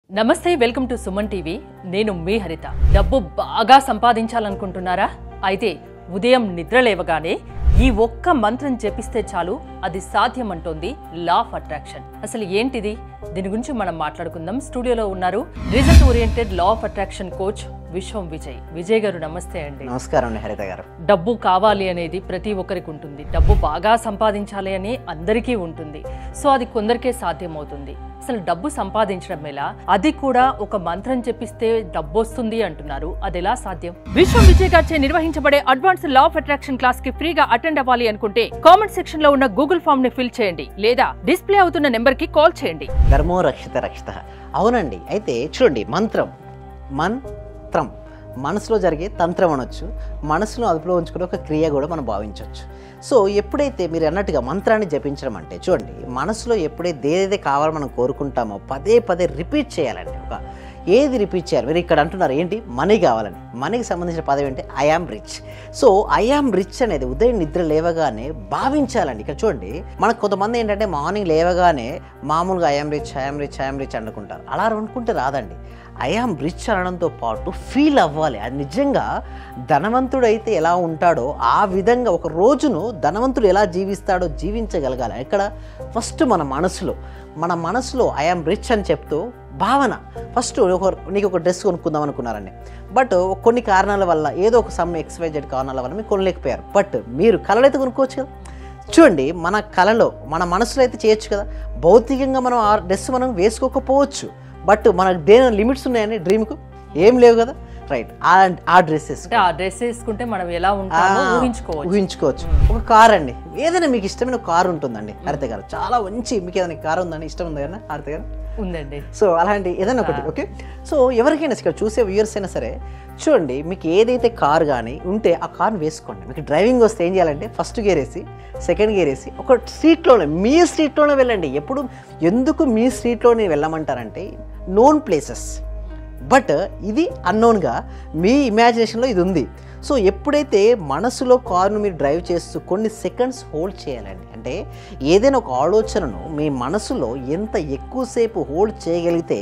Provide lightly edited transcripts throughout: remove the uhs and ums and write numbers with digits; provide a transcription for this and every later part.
నమస్తే welcome to Suman TV నేను మీ హరిత డబ్బు బాగా సంపాదించాలనుకుంటున్నారా అయితే ఉదయం నిద్ర లేవగానే ఈ ఒక్క మంత్రం జపిస్తే చాలు అది సాధ్యమంటోంది లా ఆఫ్ అట్రాక్షన్ అసలు ఏంటిది దీని గురించి మనం మాట్లాడుకుందాం స్టూడియోలో ఉన్నారు result oriented law of attraction coach విశ్వం విజయ్ గారు నమస్తే అండి నమస్కారం అండి హరిత గారు డబ్బు కావాలి అనేది ప్రతి ఒక్కరికి ఉంటుంది డబ్బు బాగా సంపాదించాలి అని అందరికీ ఉంటుంది సో అది కొందరికే సాధ్యమవుతుంది అసలు డబ్బు సంపాదించడం ఎలా అది కూడా ఒక మంత్రం చెప్పిస్తే డబ్బు వస్తుంది అంటున్నారు అది ఎలా సాధ్యం విశ్వం విజయ్ గారిచే నిర్వహించబడే advance law of attraction class కి ఫ్రీగా అటెండ్ అవ్వాలి అనుకుంటే కామెంట్ సెక్షన్ లో ఉన్న గూగుల్ ఫామ్ ని ఫిల్ చేయండి లేదా డిస్ప్లే అవుతున్న నెంబర్ కి కాల్ చేయండి ధర్మో రక్షిత రక్షిత అవునండి అయితే చూడండి మంత్రం మనసులో జరిగే తంత్రం అనొచ్చు మనసులో అదుపులో ఉంచుకునే ఒక క్రియ కూడా మనం భావించవచ్చు సో ఎప్పుడైతే మీరు అన్నట్టుగా మంత్రాన్ని జపించడం అంటే చూడండి మనసులో ఎప్పుడైతే ఏదైతే కావాలో మనం కోరుకుంటామో పదే పదే రిపీట్ చేయాలండి ఏది రిపీట్ చేయాలి మీరు ఇక్కడ అంటున్నారు ఏంటి మనీ కావాలని మనీకి సంబంధించిన పదవి ఏంటి I am rich so I am rich అనేది ఉదయం నిద్ర లేవగానే భావించాలండి ఇక్కడ చూడండి మనకు కొంతమంది ఏంటంటే మార్నింగ్ లేవగానే మామూలుగా ఐ యామ్ రిచ్ అనుకుంటారు అలా అనుకుంటే రాదండి ఐ యామ్ రిచ్ అనడంతో పాటు ఫీల్ అవ్వాలి అది నిజంగా ధనవంతుడు అయితే ఎలా ఉంటాడో ఆ విధంగా ఒక రోజును ధనవంతుడు ఎలా జీవిస్తాడో జీవించగలగాలి ఇక్కడ ఫస్ట్ మన మనసులో ఐ యామ్ రిచ్ అని చెప్తూ భావన ఫస్ట్ నీకు ఒక డ్రెస్ కొనుక్కుందాం అనుకున్నారండి బట్ కొన్ని కారణాల వల్ల ఏదో ఒక సమ్ XYZ కారణాల వల్ల మీరు కొనలేకపోయారు బట్ మీరు కళలు అయితే కొనుక్కోవచ్చు కదా చూడండి మన కళలో మన మనసులో అయితే చేయొచ్చు కదా భౌతికంగా మనం ఆ డ్రెస్ మనం వేసుకోకపోవచ్చు బట్ మనకు దేని లిమిట్స్ ఉన్నాయని డ్రీమ్కు ఏం లేవు కదా రైట్ ఆ డ్రెస్ వేసుకుంటే మనం ఎలా ఉంటామో ఊహించుకోవచ్చు ఒక కార్ అండి ఏదైనా మీకు ఇష్టమైన కారు ఉంటుందండి హరిత గారు చాలా మంచి మీకు ఏదైనా కారు ఉందండి ఇష్టం ఉంది కదా హరిత గారు ఉందండి సో అలాంటి ఏదైనా ఒకటి ఓకే సో ఎవరికైనా ఇక్కడ చూసే వ్యూయర్స్ అయినా సరే చూడండి మీకు ఏదైతే కార్ కానీ ఉంటే ఆ కార్ని వేసుకోండి మీకు డ్రైవింగ్ వస్తే ఏం చేయాలంటే ఫస్ట్ గేర్ వేసి సెకండ్ గేర్ వేసి ఒక మీ స్ట్రీట్లోనే వెళ్ళండి ఎప్పుడు ఎందుకు మీ స్ట్రీట్లోనే వెళ్ళమంటారంటే నోన్ ప్లేసెస్ బట్ ఇది అన్నోన్గా మీ ఇమాజినేషన్లో ఇది ఉంది సో ఎప్పుడైతే మనసులో కారును మీరు డ్రైవ్ చేస్తూ కొన్ని సెకండ్స్ హోల్డ్ చేయాలండి అంటే ఏదైనా ఒక ఆలోచనను మీ మనసులో ఎంత ఎక్కువసేపు హోల్డ్ చేయగలిగితే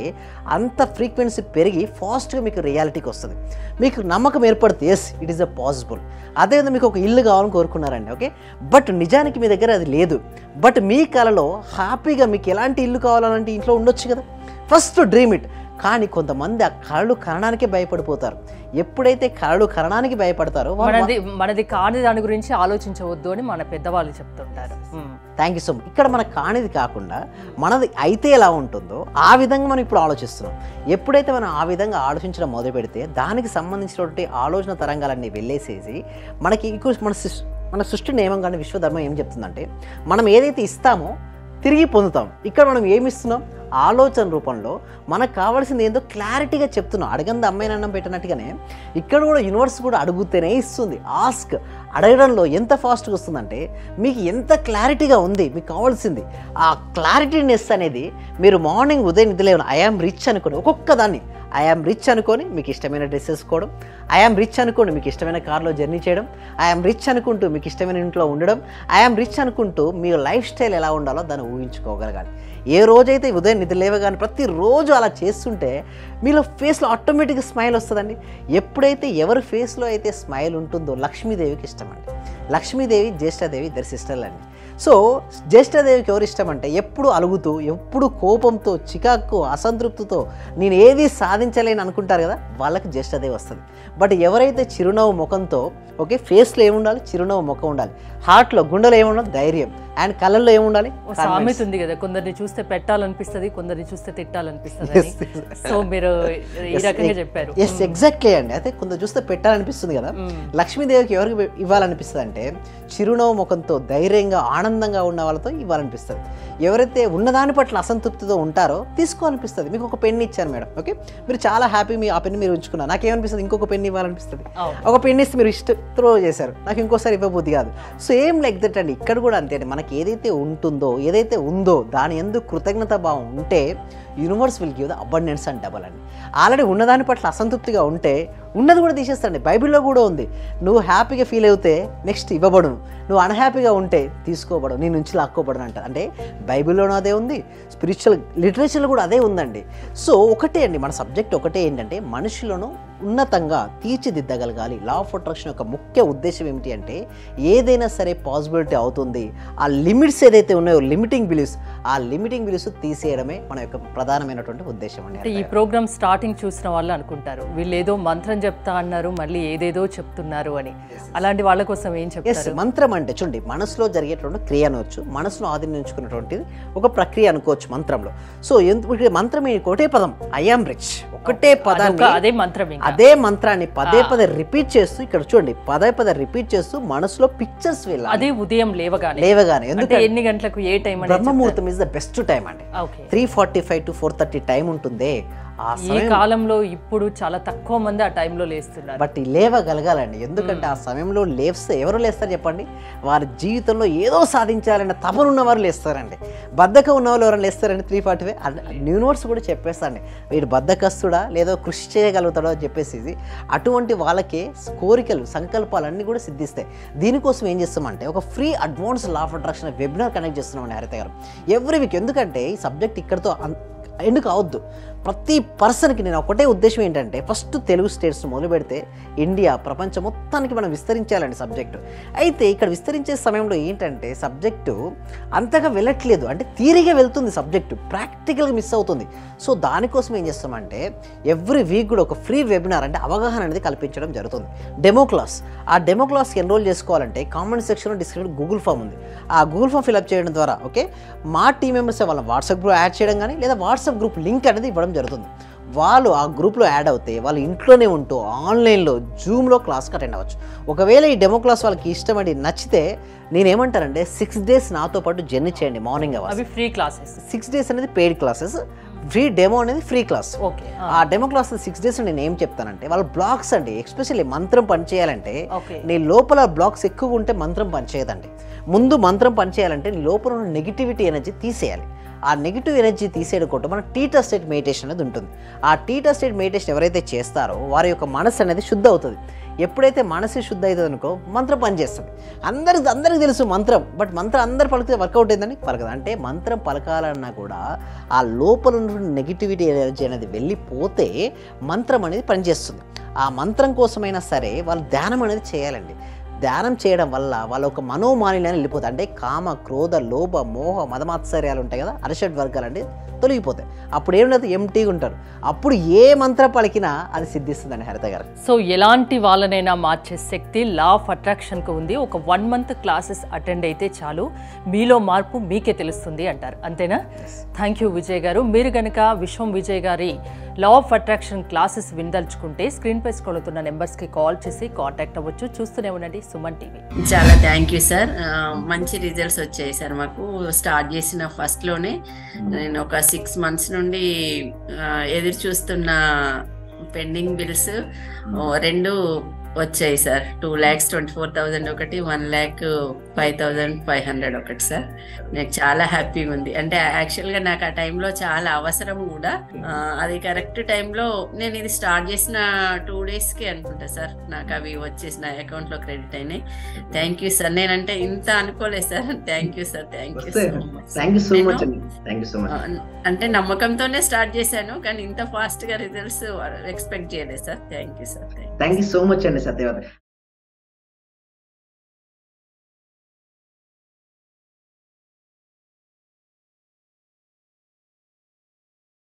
అంత ఫ్రీక్వెన్సీ పెరిగి ఫాస్ట్గా మీకు రియాలిటీకి వస్తుంది మీకు నమ్మకం ఏర్పడుతుంది yes it is a possible అదేవిధంగా మీకు ఒక ఇల్లు కావాలని కోరుకున్నారండి ఓకే బట్ నిజానికి మీ దగ్గర అది లేదు బట్ మీ కలలో హ్యాపీగా మీకు ఎలాంటి ఇల్లు కావాలంటే ఇంట్లో ఉండొచ్చు కదా ఫస్ట్ డ్రీమ్ ఇట్ కానీ కొంతమంది ఆ కళలు కనడానికే భయపడిపోతారు ఎప్పుడైతే కళలు కనడానికి భయపడతారో మనది కాని దాని గురించి ఆలోచించవద్దు అని మన పెద్దవాళ్ళు చెప్తుంటారు థ్యాంక్ యూ సో మచ్ ఇక్కడ మనకు కానిది కాకుండా మనది అయితే ఎలా ఉంటుందో ఆ విధంగా మనం ఇప్పుడు ఆలోచిస్తున్నాం ఎప్పుడైతే మనం ఆ విధంగా ఆలోచించడం మొదలు పెడితే దానికి సంబంధించినటువంటి ఆలోచన తరంగాలన్నీ వెళ్ళేసేసి మనకి మన సృష్టి నియమం కానీ విశ్వధర్మం ఏం చెప్తుందంటే మనం ఏదైతే ఇస్తామో తిరిగి పొందుతాం ఇక్కడ మనం ఏమి ఇస్తున్నాం ఆలోచన రూపంలో మనకు కావాల్సింది ఏందో క్లారిటీగా చెప్తున్నాం అడగంది అమ్మాయిని అన్నం పెట్టినట్టుగానే ఇక్కడ కూడా యూనివర్స్ కూడా అడుగుతూనే ఇస్తుంది ఆస్క్ అడగడంలో ఎంత ఫాస్ట్గా వస్తుందంటే మీకు ఎంత క్లారిటీగా ఉంది మీకు కావాల్సింది ఆ క్లారిటీనెస్ అనేది మీరు మార్నింగ్ ఉదయం నిద్రలేవడం ఐ యామ్ రిచ్ అనుకోండి ఒక్కొక్క దాన్ని ఐ యామ్ రిచ్ అనుకొని మీకు ఇష్టమైన డ్రెస్ వేసుకోవడం ఐ యామ్ రిచ్ అనుకోండి మీకు ఇష్టమైన కార్లో జర్నీ చేయడం ఐ యామ్ రిచ్ అనుకుంటూ మీకు ఇష్టమైన ఇంట్లో ఉండడం ఐ యామ్ రిచ్ అనుకుంటూ మీ లైఫ్ స్టైల్ ఎలా ఉండాలో దాన్ని ఊహించుకోగలగాలి ఏ రోజైతే ఉదయం నిద్ర లేవగానే ప్రతిరోజు అలా చేస్తుంటే మీలో ఫేస్లో ఆటోమేటిక్గా స్మైల్ వస్తుందండి ఎప్పుడైతే ఎవరి ఫేస్లో అయితే స్మైల్ ఉంటుందో లక్ష్మీదేవికి ఇష్టం అండి లక్ష్మీదేవి జ్యేష్ఠదేవి ఇద్దరు సిస్టర్లు అండి సో జ్యేష్ఠదేవికి ఎవరు ఇష్టం అంటే ఎప్పుడు అలుగుతూ ఎప్పుడు కోపంతో చికాకు అసంతృప్తితో నేను ఏది సాధించలేని అనుకుంటారు కదా వాళ్ళకి జ్యేష్ఠదేవి వస్తుంది బట్ ఎవరైతే చిరునవ్వు ముఖంతో ఓకే ఫేస్లో ఏముండాలి చిరునవ్వు ముఖం ఉండాలి హార్ట్లో గుండెలో ఏముండాలి ధైర్యం అండ్ కళ్ళల్లో ఏముండాలి సామెత ఉంది కదా కొందరిని చూస్తే పెట్టాలనిపిస్తుంది కొందరిని చూస్తే తిట్టాలనిపిస్తుంది సో మీరు ఈ రకంగా చెప్పారు ఎస్ ఎగ్జాక్ట్లీ అండి అయితే కొందరు చూస్తే పెట్టాలనిపిస్తుంది కదా లక్ష్మీదేవికి ఎవరికి ఇవ్వాలనిపిస్తుంది అంటే చిరునవ్వు ముఖంతో ధైర్యంగా ఆనందంగా ఉన్న వాళ్ళతో ఇవ్వాలనిపిస్తుంది ఎవరైతే ఉన్నదాని పట్ల అసంతృప్తితో ఉంటారో తీసుకోవాలనిపిస్తుంది మీకు ఒక పెన్ ఇచ్చాను మేడం ఓకే మీరు చాలా హ్యాపీ ఆ పెన్ మీరు ఉంచుకున్నారు నాకేమనిపిస్తుంది ఇంకొక పెన్ ఇవ్వాలనిపిస్తుంది ఒక పెన్ ఇస్తే మీరు త్రో చేశారు నాకు ఇంకోసారి ఇవ్వబుద్ధి కాదు సేమ్ లైక్ దట్ అండి ఇక్కడ కూడా అంతే మనకి ఏదైతే ఉంటుందో ఏదైతే ఉందో దాని యందు కృతజ్ఞత భావం ఉంటే universe will give the abundance and double అండి. ఆల్రెడీ ఉన్నదాని పట్ల అసంతృప్తిగా ఉంటే ఉన్నది కూడా తీసేస్తాండి. బైబిల్లో కూడా ఉంది, నువ్వు హ్యాపీగా ఫీల్ అవుతే నెక్స్ట్ ఇవ్వబడును, నువ్వు అన్హ్యాపీగా ఉంటే తీసుకోబడవు, నీ నుంచి లాక్కోబడను అంట. అంటే బైబిల్లోనూ అదే ఉంది, స్పిరిచువల్ లిటరేచర్లో కూడా అదే ఉందండి. సో ఒకటే అండి, మన సబ్జెక్ట్ ఒకటే ఏంటంటే మనుషులను ఉన్నతంగా తీర్చిదిద్దగలగాలి. లా ఆఫ్ అట్రాక్షన్ యొక్క ముఖ్య ఉద్దేశం ఏమిటి అంటే ఏదైనా సరే పాసిబిలిటీ అవుతుంది. ఆ లిమిట్స్ ఏదైతే ఉన్నాయో లిమిటింగ్ బిలీఫ్స్, ఆ లిమిటింగ్ బిలీఫ్స్ తీసేయడమే మన యొక్క ప్రధానమైనటువంటి ఉద్దేశం అండి. ఈ ప్రోగ్రామ్ స్టార్టింగ్ చూసిన వాళ్ళు అనుకుంటారు వీళ్ళు ఏదో మంత్రం చెప్తా అన్నారు మళ్ళీ ఏదేదో చెప్తున్నారు అని. అలాంటి వాళ్ళ కోసం ఏం చెప్తారు? మంత్రం అంటే చూడండి, మనసులో జరిగేటువంటి క్రియ అనవచ్చు, మనసును ఆధీనించుకున్నటువంటిది ఒక ప్రక్రియ అనుకోవచ్చు మంత్రంలో. సో మంత్రం ఒకటే పదం, ఐ యామ్ రిచ్, ఒకటే పదాన్ని, అదే మంత్రాన్ని పదే పదే రిపీట్ చేస్తూ, ఇక్కడ చూడండి పదే పదే రిపీట్ చేస్తూ మనసులో పిక్చర్స్ వెళ్ళాలి. అదే ఉదయం లేవగానే. ఎందుకంటే ఎన్ని గంటలకు, ఏ time? Brahmamuhurtham is the best time అండి. 3:45 to 4:30 టైం ఉంటుంది. ఈ కాలంలో ఇప్పుడు చాలా తక్కువ మంది ఆ టైంలో లేస్తున్నారు. బట్ లేవగలగాలండి, ఎందుకంటే ఆ సమయంలో లేస్తే ఎవరు లేస్తారు చెప్పండి? వారి జీవితంలో ఏదో సాధించాలన్న తపన ఉన్నవారు లేస్తారండి. బద్ధకం ఉన్నవాళ్ళు ఎవరైనా లేస్తారండి 3:45? యూనివర్స్ కూడా చెప్పేస్తాండి వీడు బద్ధకస్తుడా లేదో కృషి చేయగలుగుతాడో అని చెప్పేసి. అటువంటి వాళ్ళకే కోరికలు సంకల్పాలన్నీ కూడా సిద్ధిస్తాయి. దీనికోసం ఏం చేస్తామంటే ఒక free advance law of attraction webinar connect చేస్తున్నామండి హరిత గారు ఎవ్రీ వీక్. ఎందుకంటే ఈ సబ్జెక్ట్ ఇక్కడితో ఎందుకు అవద్దు, ప్రతి పర్సన్కి నేను ఒకటే ఉద్దేశం ఏంటంటే ఫస్ట్ తెలుగు స్టేట్స్ మొదలు పెడితే ఇండియా ప్రపంచం మొత్తానికి మనం విస్తరించాలండి సబ్జెక్టు. అయితే ఇక్కడ విస్తరించే సమయంలో ఏంటంటే సబ్జెక్టు అంతగా వెళ్ళట్లేదు, అంటే థియరీగా వెళ్తుంది సబ్జెక్టు, ప్రాక్టికల్గా మిస్ అవుతుంది. సో దానికోసం ఏం చేస్తామంటే ఎవ్రీ వీక్ కూడా ఒక ఫ్రీ వెబినార్ అంటే అవగాహన అనేది కల్పించడం జరుగుతుంది. డెమో క్లాస్, ఆ డెమో క్లాస్కి ఎన్రోల్ చేసుకోవాలంటే కామెంట్ సెక్షన్లో డిస్క్రిప్షన్ గూగుల్ ఫామ్ ఉంది, ఆ గూగుల్ ఫామ్ ఫిల్అప్ చేయడం ద్వారా ఓకే మా టీం మెంబర్స్ వాళ్ళ వాట్సాప్ గ్రూప్ యాడ్ చేయడం కానీ లేదా వాట్సాప్ గ్రూప్ లింక్ అనేది ఇవ్వడం జరుగుతుంది. వాళ్ళు ఆ గ్రూప్లో యాడ్ అవుతే వాళ్ళు ఇంట్లోనే ఉంటూ ఆన్లైన్లో జూమ్లో క్లాస్కి అటెండ్ అవ్వచ్చు. ఒకవేళ ఈ డెమో క్లాస్ వాళ్ళకి ఇష్టపడి నచ్చితే నేనేమంటానంటే 6 days నాతో పాటు జర్నీ చేయండి. Morning hours free classes, 6 days అనేది పెయిడ్ క్లాసెస్, ఫ్రీ డెమో అనేది ఫ్రీ క్లాస్. ఆ డెమో క్లాస్ 6 days నేను ఏం చెప్తానంటే వాళ్ళ బ్లాక్స్ అండి, ఎస్పెషల్లీ మంత్రం పనిచేయాలంటే నీ లోపల బ్లాక్స్ ఎక్కువ ఉంటే మంత్రం పనిచేయదండి. ముందు మంత్రం పనిచేయాలంటే నీ లోపల ఉన్న నెగిటివిటీ ఎనర్జీ తీసేయాలి. ఆ నెగిటివ్ ఎనర్జీ తీసేయడం కోసం మన టీటా స్టేట్ మెడిటేషన్ అనేది ఉంటుంది. ఆ టీటా స్టేట్ మెడిటేషన్ ఎవరైతే చేస్తారో వారి యొక్క మనసు అనేది శుద్ధ అవుతుంది. ఎప్పుడైతే మనసు శుద్ధ అవుతుంది అనుకో మంత్రం పనిచేస్తుంది. అందరికి తెలుసు మంత్రం, బట్ మంత్రం అందరు పలికితే వర్కౌట్ అయిందని పలకదు. అంటే మంత్రం పలకాలన్నా కూడా ఆ లోపల ఉన్న నెగిటివిటీ ఎనర్జీ అనేది వెళ్ళిపోతే మంత్రం అనేది పనిచేస్తుంది. ఆ మంత్రం కోసమైనా సరే వాళ్ళు ధ్యానం అనేది చేయాలండి. ధ్యానం చేయడం వల్ల వాళ్ళ ఒక మనోమాలిన్యాన్ని వెళ్ళిపోతాయి. అంటే కామ, క్రోధ, లోభ, మోహ, మదమాత్సర్యాలు ఉంటాయి కదా, అరిషడ్ వర్గాలు అంటే తొలగిపోతాయి. అప్పుడు ఏం లేదు, ఎంటీగా ఉంటారు. అప్పుడు ఏ మంత్రం పలికినా అది సిద్ధిస్తుందండి హరిత గారు. సో ఎలాంటి వాళ్ళనైనా మార్చే శక్తి లా ఆఫ్ అట్రాక్షన్కి ఉంది. ఒక 1 month క్లాసెస్ అటెండ్ అయితే చాలు మీలో మార్పు మీకే తెలుస్తుంది అంటారు, అంతేనా? థ్యాంక్ యూ విజయ్ గారు. మీరు కనుక విశ్వం విజయ్ గారి లా ఆఫ్ అట్రాక్షన్ క్లాసెస్ వినదలుచుకుంటే స్క్రీన్ పై స్క్రోల్ అవుతున్న నెంబర్స్కి కాల్ చేసి కాంటాక్ట్ అవ్వచ్చు. చూస్తూనే ఉండండి సుమన్ టీవీ. చాలా థ్యాంక్ యూ సార్. మంచి రిజల్ట్స్ వచ్చాయి సార్. మాకు స్టార్ట్ చేసిన ఫస్ట్లోనే నేను ఒక 6 months నుండి ఎదురు చూస్తున్న పెండింగ్ బిల్స్ 2 వచ్చాయి సార్. 2,24,000 ఒకటి, 1,05,500 ఒకటి సార్. నాకు చాలా హ్యాపీగా ఉంది. అంటే యాక్చువల్గా నాకు ఆ టైంలో చాలా అవసరం కూడా. అది కరెక్ట్ టైంలో నేను ఇది స్టార్ట్ చేసిన 2 daysకి అనుకుంటా సార్ నాకు అవి వచ్చేసి నా అకౌంట్లో క్రెడిట్ అయినాయి. Thank you sir. నేనంటే ఇంత అనుకోలేదు sir. Thank you sir. Thank you so much. అంటే నమ్మకంతోనే స్టార్ట్ చేశాను కానీ ఇంత ఫాస్ట్గా రిజల్ట్స్ ఎక్స్పెక్ట్ చేయలేదు sir. Thank you sir. Thank you so much అండి సత్యవతి.